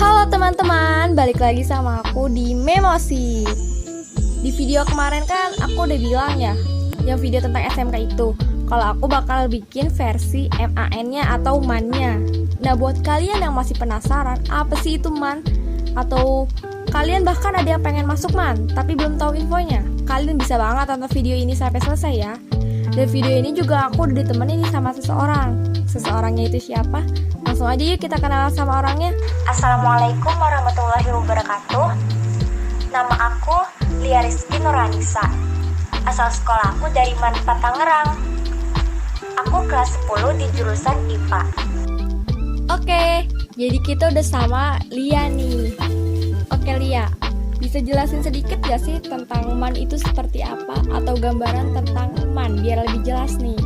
Halo teman-teman, balik lagi sama aku di Memosi. Di video kemarin kan aku udah bilang ya, yang video tentang SMK itu, kalau aku bakal bikin versi MAN-nya atau MAN-nya. Nah, buat kalian yang masih penasaran, apa sih itu MAN? Atau kalian bahkan ada yang pengen masuk MAN, tapi belum tahu infonya, kalian bisa banget tonton video ini sampai selesai ya. Dan video ini juga aku udah ditemenin sama seseorang. Seseorangnya itu siapa? Langsung aja yuk kita kenalan sama orangnya. Assalamualaikum warahmatullahi wabarakatuh. Nama aku Lia Rizky Nuranisa. Asal sekolah aku dari Manpa, Tangerang. Aku kelas 10 di jurusan IPA. Oke, jadi kita udah sama Lia nih. Oke Lia, bisa jelasin sedikit gak sih tentang MAN itu seperti apa? Atau gambaran tentang MAN biar lebih jelas nih.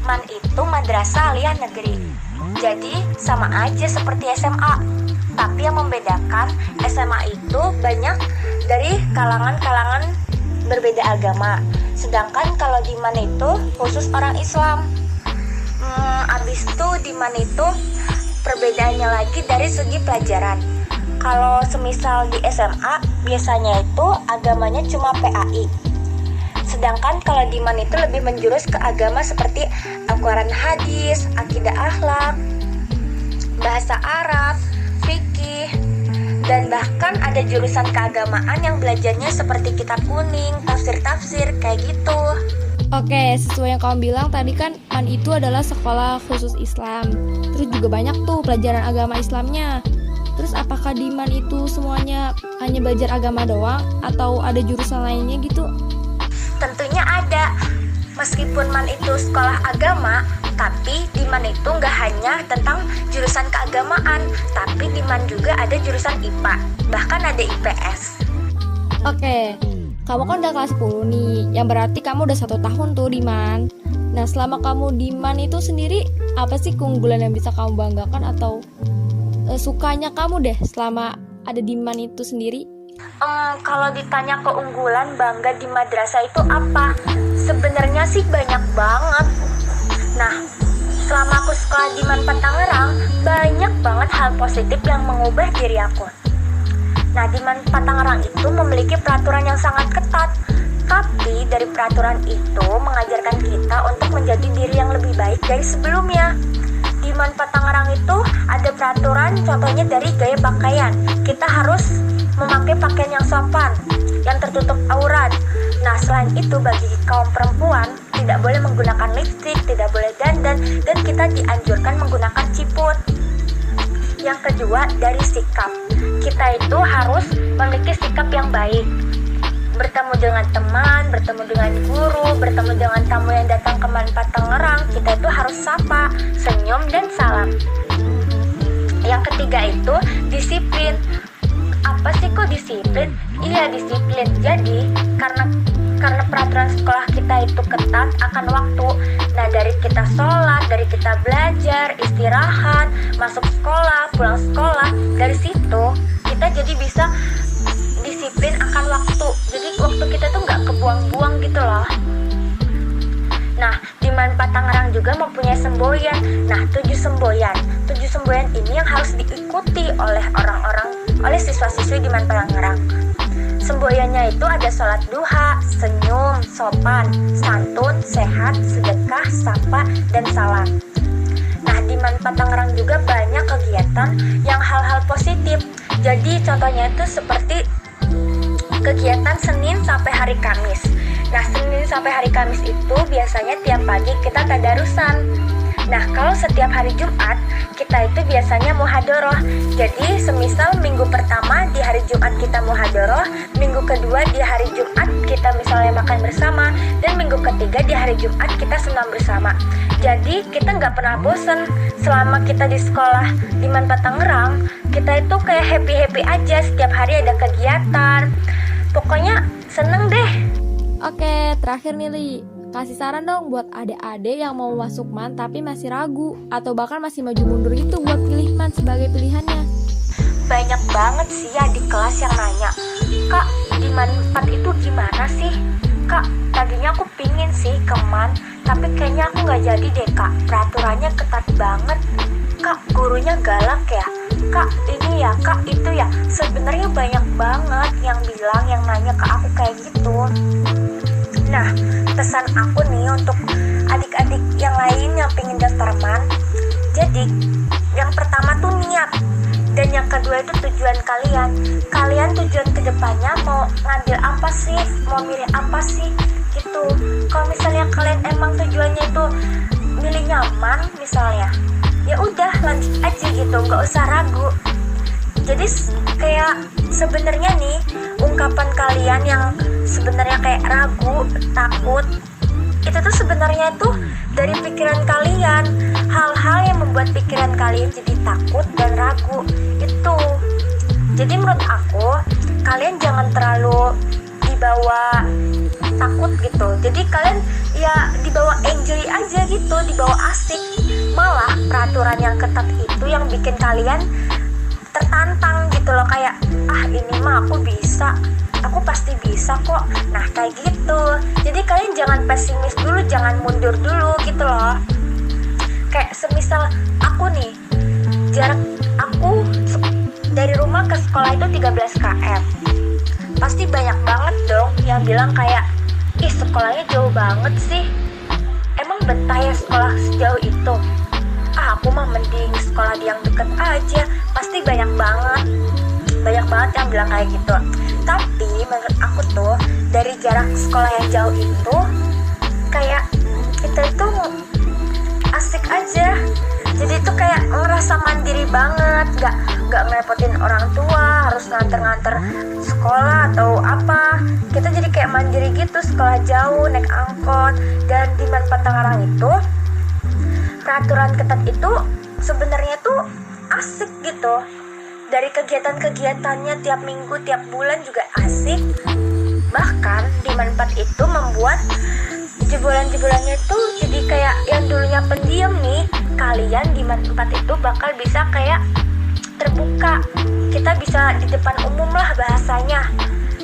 MAN itu Madrasah Aliyah Negeri. Jadi sama aja seperti SMA. Tapi yang membedakan, SMA itu banyak dari kalangan-kalangan berbeda agama. Sedangkan kalau di MAN itu khusus orang Islam. Abis itu di MAN itu perbedaannya lagi dari segi pelajaran. Kalau semisal di SMA biasanya itu agamanya cuma PAI. Sedangkan kalau di MAN itu lebih menjurus ke agama seperti Al-Quran hadis, akidah akhlak, bahasa Arab, fikih, dan bahkan ada jurusan keagamaan yang belajarnya seperti kitab kuning, tafsir-tafsir, kayak gitu. Oke, sesuai yang kamu bilang tadi kan MAN itu adalah sekolah khusus Islam. Terus juga banyak tuh pelajaran agama Islamnya. Terus apakah di MAN itu semuanya hanya belajar agama doang atau ada jurusan lainnya gitu? Tentunya ada. Meskipun MAN itu sekolah agama, tapi di MAN itu nggak hanya tentang jurusan keagamaan, tapi di MAN juga ada jurusan IPA, bahkan ada IPS. Oke, kamu kan udah kelas 10 nih, yang berarti kamu udah 1 tahun tuh di MAN. Nah, selama kamu di MAN itu sendiri, apa sih keunggulan yang bisa kamu banggakan atau sukanya kamu deh selama ada di MAN itu sendiri? Kalau ditanya keunggulan bangga di madrasah itu apa? Sebenarnya sih banyak banget. Nah, selama aku sekolah di Manpa Tangerang, banyak banget hal positif yang mengubah diri aku. Nah, di Manpa Tangerang itu memiliki peraturan yang sangat ketat. Tapi dari peraturan itu mengajarkan kita untuk menjadi diri yang lebih baik dari sebelumnya. Di Manpa Tangerang itu ada peraturan, contohnya dari gaya pakaian. Kita harus memakai pakaian yang sopan, yang tertutup aurat. Nah, selain itu bagi kaum perempuan tidak boleh menggunakan lipstik, tidak boleh dandan, dan kita dianjurkan menggunakan ciput. Yang kedua, dari sikap. Kita itu harus memiliki sikap yang baik. Bertemu dengan teman, bertemu dengan guru, bertemu dengan tamu yang datang ke Manpa Tangerang, kita itu harus sapa, senyum, dan salam. Yang ketiga itu disiplin. Apa sih kok disiplin? Iya, disiplin. Jadi karena peraturan sekolah kita itu ketat akan waktu. Nah, dari kita sholat, dari kita belajar, istirahat, masuk sekolah, pulang sekolah, dari situ kita jadi bisa disiplin akan waktu. Jadi waktu kita tuh nggak kebuang-buang gitu loh. Nah, di Manpa Tangerang juga mempunyai semboyan. Nah, 7 semboyan. 7 semboyan ini yang harus diikuti oleh oleh siswa-siswi di Manpa Tangerang. Semboyannya itu ada sholat duha, senyum, sopan, santun, sehat, sedekah, sapa, dan salam. Nah, di Manpa Tangerang juga banyak kegiatan yang hal-hal positif. Jadi contohnya itu seperti kegiatan Senin sampai hari Kamis. Nah, Senin sampai hari Kamis itu biasanya tiap pagi kita tadarusan. Nah, kalau setiap hari Jumat, kita itu biasanya muhadoroh. Jadi, semisal minggu pertama di hari Jumat kita muhadoroh, minggu kedua di hari Jumat kita misalnya makan bersama, dan minggu ketiga di hari Jumat kita senam bersama. Jadi, kita nggak pernah bosen. Selama kita di sekolah di Manpa Tangerang, kita itu kayak happy-happy aja, setiap hari ada kegiatan. Pokoknya seneng deh. Oke, terakhir nih Li, kasih saran dong buat adik-adik yang mau masuk MAN tapi masih ragu atau bahkan masih maju mundur itu buat pilih MAN sebagai pilihannya. Banyak banget sih ya di kelas yang nanya, "Kak, di MAN 4 itu gimana sih? Kak, tadinya aku pingin sih ke MAN, tapi kayaknya aku nggak jadi deh kak, peraturannya ketat banget. Kak, gurunya galak ya? Kak ini ya, Kak itu ya. Sebenarnya banyak banget yang bilang, yang nanya ke aku kayak gitu. Nah, pesan aku nih untuk adik-adik yang lain yang pengen daftar MAN. Jadi, yang pertama tuh niat. Dan yang kedua itu tujuan kalian. Kalian tujuan kedepannya mau ngambil apa sih? Mau milih apa sih? Gitu. Kalau misalnya kalian emang tujuannya itu milih nyaman misalnya, ya udah lanjut aja gitu, nggak usah ragu. Jadi kayak sebenarnya nih ungkapan kalian yang sebenarnya kayak ragu, takut, itu tuh sebenarnya tuh dari pikiran kalian. Hal-hal yang membuat pikiran kalian jadi takut dan ragu itu. Jadi menurut aku kalian jangan terlalu dibawa takut gitu. Jadi kalian ya dibawa enjoy aja gitu, dibawa asik. Malah peraturan yang ketat itu yang bikin kalian tertantang gitu loh, kayak ini mah aku bisa, aku pasti bisa kok. Nah kayak gitu. Jadi kalian jangan pesimis dulu, jangan mundur dulu gitu loh. Kayak semisal aku nih, jarak aku dari rumah ke sekolah itu 13 km. Pasti banyak banget dong yang bilang kayak, ih sekolahnya jauh banget sih, emang betah ya sekolah sejauh itu? Aku mah mending sekolah di yang deket aja. Pasti banyak banget yang bilang kayak gitu. Tapi menurut aku tuh dari jarak sekolah yang jauh itu kayak kita itu asik aja. Jadi tuh kayak ngerasa mandiri banget, nggak merepotin orang tua harus nganter-nganter sekolah atau apa. Kita jadi kayak mandiri gitu, sekolah jauh naik angkot. Dan di MAN Tangerang itu peraturan ketat itu sebenarnya tuh asik gitu. Dari kegiatan-kegiatannya tiap minggu, tiap bulan juga asik. Bahkan di MAN itu membuat jebolan-jebolannya itu jadi kayak yang dulunya pendiam nih, kalian di MAN itu bakal bisa kayak terbuka. Kita bisa di depan umum lah bahasanya.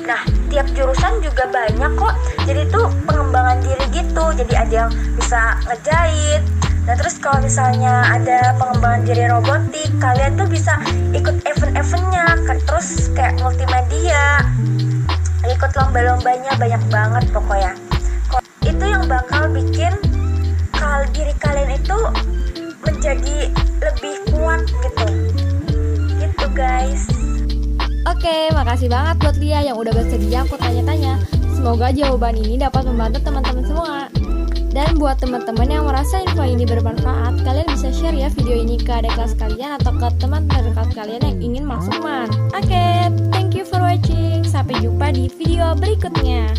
Nah, tiap jurusan juga banyak kok. Jadi tuh pengembangan diri gitu. Jadi ada yang bisa ngejahit. Nah terus kalau misalnya ada pengembangan diri robotik, kalian tuh bisa ikut event-eventnya. Terus kayak multimedia, ikut lomba-lombanya, banyak banget pokoknya. Itu yang bakal bikin diri kalian itu menjadi lebih kuat gitu. Gitu guys. Oke, makasih banget buat Lia yang udah bersedia aku tanya-tanya. Semoga jawaban ini dapat membantu teman-teman semua. Dan buat teman-teman yang merasa info ini bermanfaat, kalian bisa share ya video ini ke adik kelas kalian atau ke teman terdekat kalian yang ingin masuk MAN. Oke, thank you for watching. Sampai jumpa di video berikutnya.